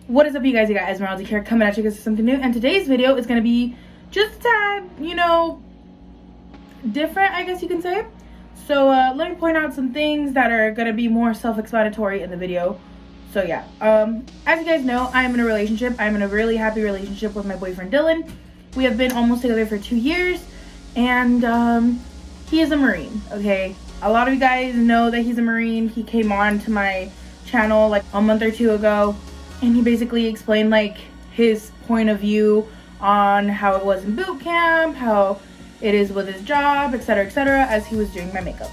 What is up, you guys? You got Esmeralda here coming at you guys with something new, and today's video is going to be just a tad, different, I guess you can say. So let me point out some things that are going to be more self-explanatory in the video. So yeah, as you guys know, I'm in a relationship. I'm in a really happy relationship with my boyfriend Dylan. We have been almost together for 2 years, and he is a Marine. Okay, a lot of you guys know that he's a Marine. He came on to my channel like a month or two ago, and he basically explained like his point of view on how it was in boot camp, how it is with his job, etc., as he was doing my makeup.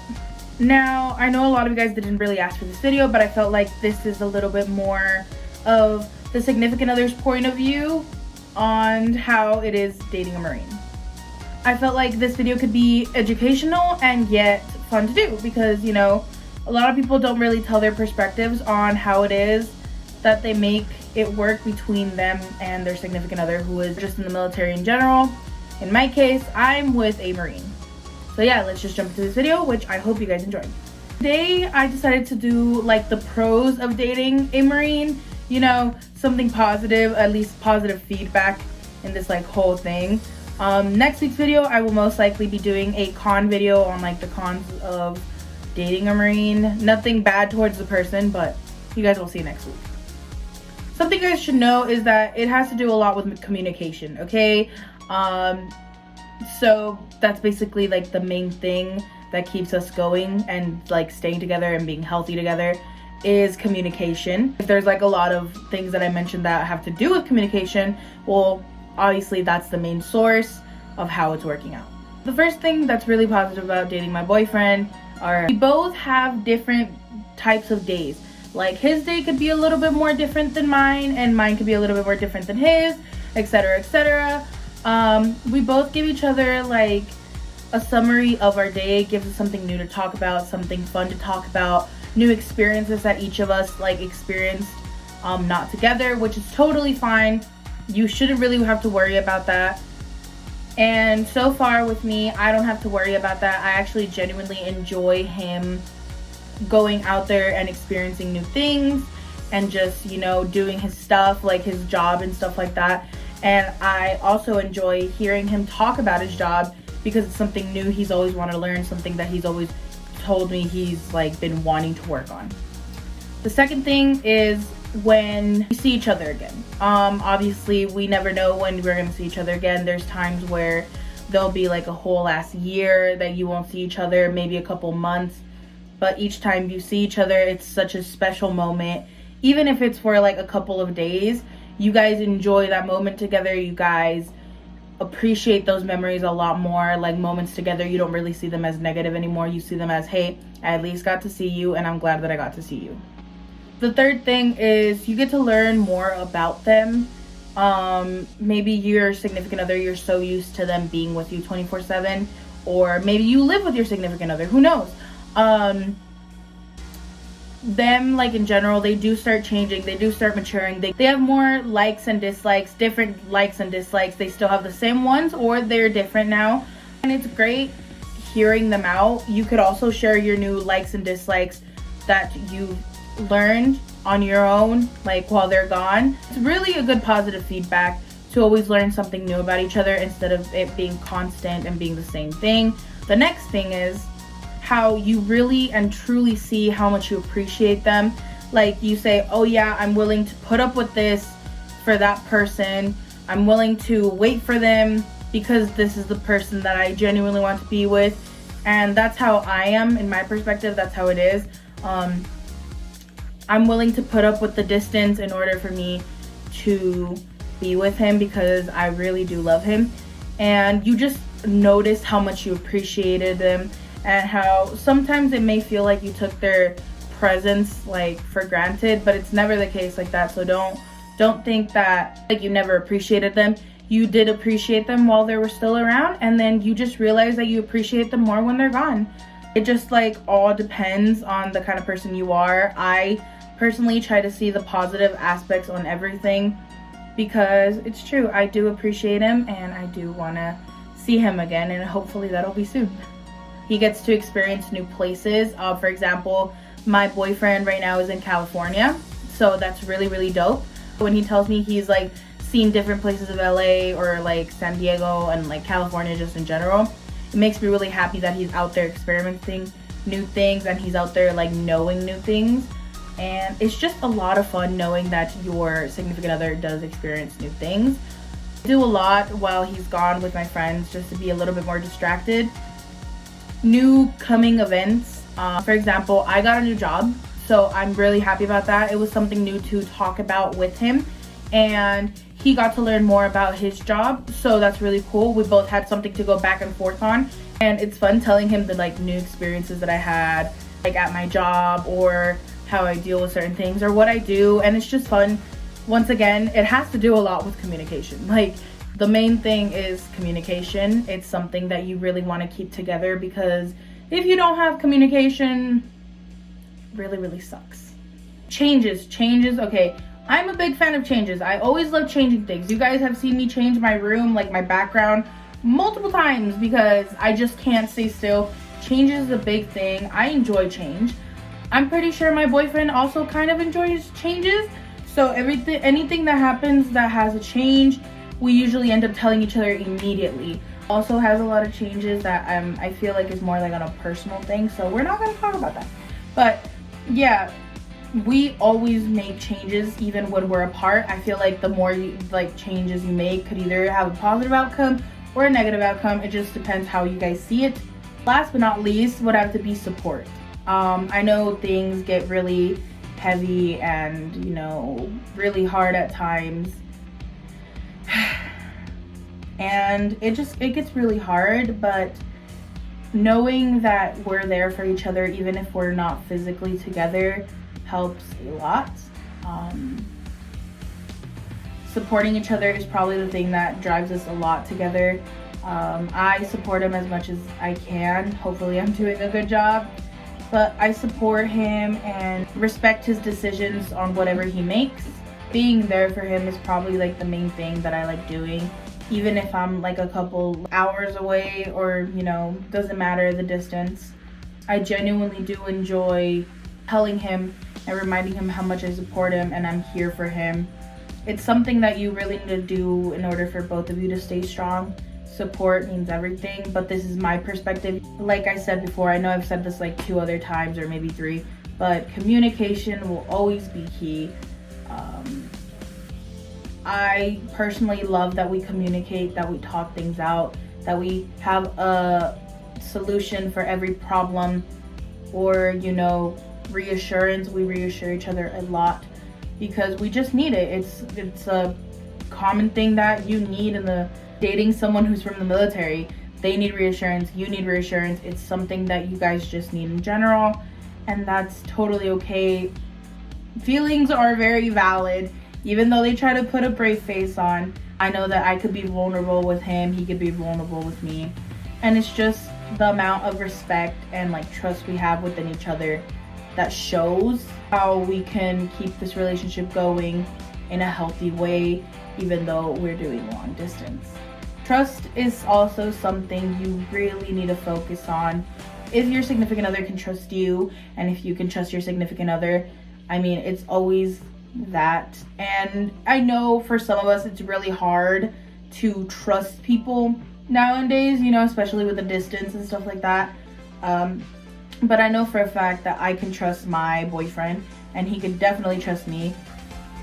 Now, I know a lot of you guys didn't really ask for this video, but I felt like this is a little bit more of the significant other's point of view on how it is dating a Marine. I felt like this video could be educational and yet fun to do because, a lot of people don't really tell their perspectives on how it is that they make it work between them and their significant other who is just in the military in general. In my case, I'm with a Marine. So yeah, let's just jump into this video, which I hope you guys enjoy. Today, I decided to do like the pros of dating a Marine, something positive, at least positive feedback in this like whole thing. Next week's video, I will most likely be doing a con video on like the cons of dating a Marine. Nothing bad towards the person, but you guys will see next week. Something you guys should know is that it has to do a lot with communication, okay? So that's basically like the main thing that keeps us going and like staying together and being healthy together is communication. If there's like a lot of things that I mentioned that have to do with communication, well, obviously that's the main source of how it's working out. The first thing that's really positive about dating my boyfriend are we both have different types of days. Like his day could be a little bit more different than mine, and mine could be a little bit more different than his, etc., etc. We both give each other like a summary of our day. It gives us something new to talk about, something fun to talk about, new experiences that each of us like experienced not together, which is totally fine. You shouldn't really have to worry about that. And so far with me, I don't have to worry about that. I actually genuinely enjoy him going out there and experiencing new things and just, doing his stuff, like his job and stuff like that. And I also enjoy hearing him talk about his job because it's something new he's always wanted to learn, something that he's always told me he's like been wanting to work on. The second thing is when we see each other again. Obviously we never know when we're gonna see each other again. There's times where there'll be like a whole last year that you won't see each other, maybe a couple months, but each time you see each other, it's such a special moment. Even if it's for like a couple of days, you guys enjoy that moment together. You guys appreciate those memories a lot more. Like moments together, you don't really see them as negative anymore. You see them as, hey, I at least got to see you and I'm glad that I got to see you. The third thing is you get to learn more about them. Maybe your significant other, you're so used to them being with you 24/7, or maybe you live with your significant other, who knows? Them, like in general, they do start changing, they do start maturing, they have more likes and dislikes, different likes and dislikes. They still have the same ones or they're different now, and it's great hearing them out. You could also share your new likes and dislikes that you learned on your own, like while they're gone. It's really a good positive feedback to always learn something new about each other instead of it being constant and being the same thing. The next thing is how you really and truly see how much you appreciate them. Like you say, oh yeah, I'm willing to put up with this for that person. I'm willing to wait for them because this is the person that I genuinely want to be with. And that's how I am, in my perspective, that's how it is. I'm willing to put up with the distance in order for me to be with him because I really do love him. And you just notice how much you appreciated them, and how sometimes it may feel like you took their presence like for granted, but it's never the case like that. So don't think that like you never appreciated them. You did appreciate them while they were still around, and then you just realize that you appreciate them more when they're gone. It just like all depends on the kind of person you are. I personally try to see the positive aspects on everything because it's true, I do appreciate him and I do want to see him again, and hopefully that'll be soon. He gets to experience new places. For example, my boyfriend right now is in California, so that's really, really dope. When he tells me he's like seen different places of LA or like San Diego and like California just in general, it makes me really happy that he's out there experimenting new things and he's out there like knowing new things. And it's just a lot of fun knowing that your significant other does experience new things. I do a lot while he's gone with my friends just to be a little bit more distracted. New coming events. For example, I got a new job, so I'm really happy about that. It was something new to talk about with him, and he got to learn more about his job, so that's really cool. We both had something to go back and forth on, and it's fun telling him the like new experiences that I had like at my job, or how I deal with certain things, or what I do. And it's just fun. Once again, it has to do a lot with communication. Like, the main thing is communication. It's something that you really want to keep together, because if you don't have communication, really sucks. Changes. Okay, I'm a big fan of changes. I always love changing things. You guys have seen me change my room, like my background, multiple times because I just can't stay still. Change is a big thing. I enjoy change. I'm pretty sure my boyfriend also kind of enjoys changes. So anything that happens that has a change, we usually end up telling each other immediately. Also has a lot of changes that I feel like is more like on a personal thing, so we're not going to talk about that. But yeah, we always make changes even when we're apart. I feel like the more changes you make could either have a positive outcome or a negative outcome. It just depends how you guys see it. Last but not least would have to be support. I know things get really heavy and, you know, really hard at times. And it gets really hard, but knowing that we're there for each other, even if we're not physically together, helps a lot. Supporting each other is probably the thing that drives us a lot together. I support him as much as I can. Hopefully I'm doing a good job. But I support him and respect his decisions on whatever he makes. Being there for him is probably like the main thing that I like doing. Even if I'm like a couple hours away, or, you know, doesn't matter the distance. I genuinely do enjoy telling him and reminding him how much I support him and I'm here for him. It's something that you really need to do in order for both of you to stay strong. Support means everything, but this is my perspective. Like I said before, I know I've said this like 2 other times or maybe 3, but communication will always be key. I personally love that we communicate, that we talk things out, that we have a solution for every problem, or, you know, reassurance. We reassure each other a lot because we just need it. It's a common thing that you need in the dating someone who's from the military. They need reassurance, you need reassurance. It's something that you guys just need in general, and that's totally okay. Feelings are very valid, even though they try to put a brave face on. I know that I could be vulnerable with him, he could be vulnerable with me, and it's just the amount of respect and like trust we have within each other that shows how we can keep this relationship going in a healthy way, even though we're doing long distance. Trust is also something you really need to focus on. If your significant other can trust you, and if you can trust your significant other, I mean, it's always that. And I know for some of us it's really hard to trust people nowadays, you know, especially with the distance and stuff like that. But I know for a fact that I can trust my boyfriend, and he can definitely trust me.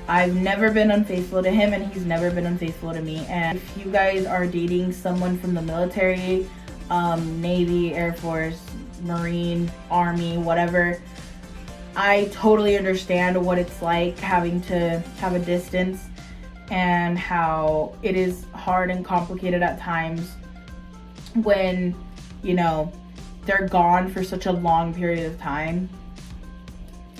I've never been unfaithful to him, and he's never been unfaithful to me. And if you guys are dating someone from the military, Navy, Air Force, Marine, Army, whatever, I totally understand what it's like having to have a distance and how it is hard and complicated at times when, you know, they're gone for such a long period of time.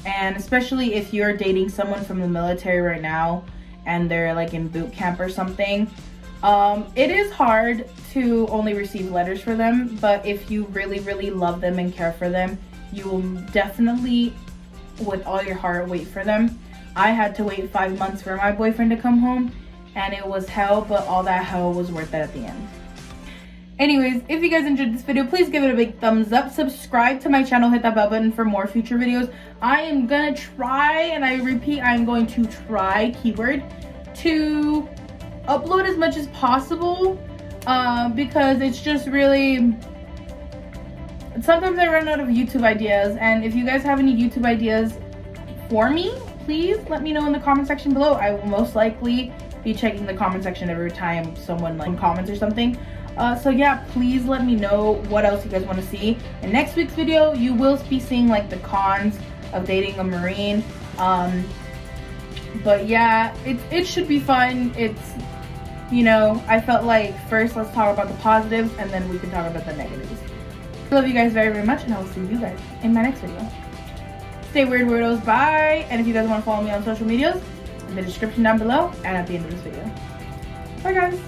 And especially if you're dating someone from the military right now and they're like in boot camp or something, it is hard to only receive letters for them. But if you really love them and care for them, you will definitely, with all your heart, wait for them. I had to wait 5 months for my boyfriend to come home, and it was hell, but all that hell was worth it at the end. Anyways, if you guys enjoyed this video, please give it a big thumbs up. Subscribe to my channel, hit that bell button for more future videos. I am gonna try, and I repeat, I'm going to try, keyword, to upload as much as possible, because it's just really, sometimes I run out of YouTube ideas, and if you guys have any YouTube ideas for me, please let me know in the comment section below. I will most likely be checking the comment section every time someone like comments or something. So yeah, please let me know what else you guys want to see. In next week's video, you will be seeing like the cons of dating a Marine. But yeah, it should be fun. It's, you know, I felt like first let's talk about the positives and then we can talk about the negatives. I love you guys very, very much, and I will see you guys in my next video. Stay weird, weirdos. Bye. And if you guys want to follow me on social medias, in the description down below and at the end of this video. Bye, guys.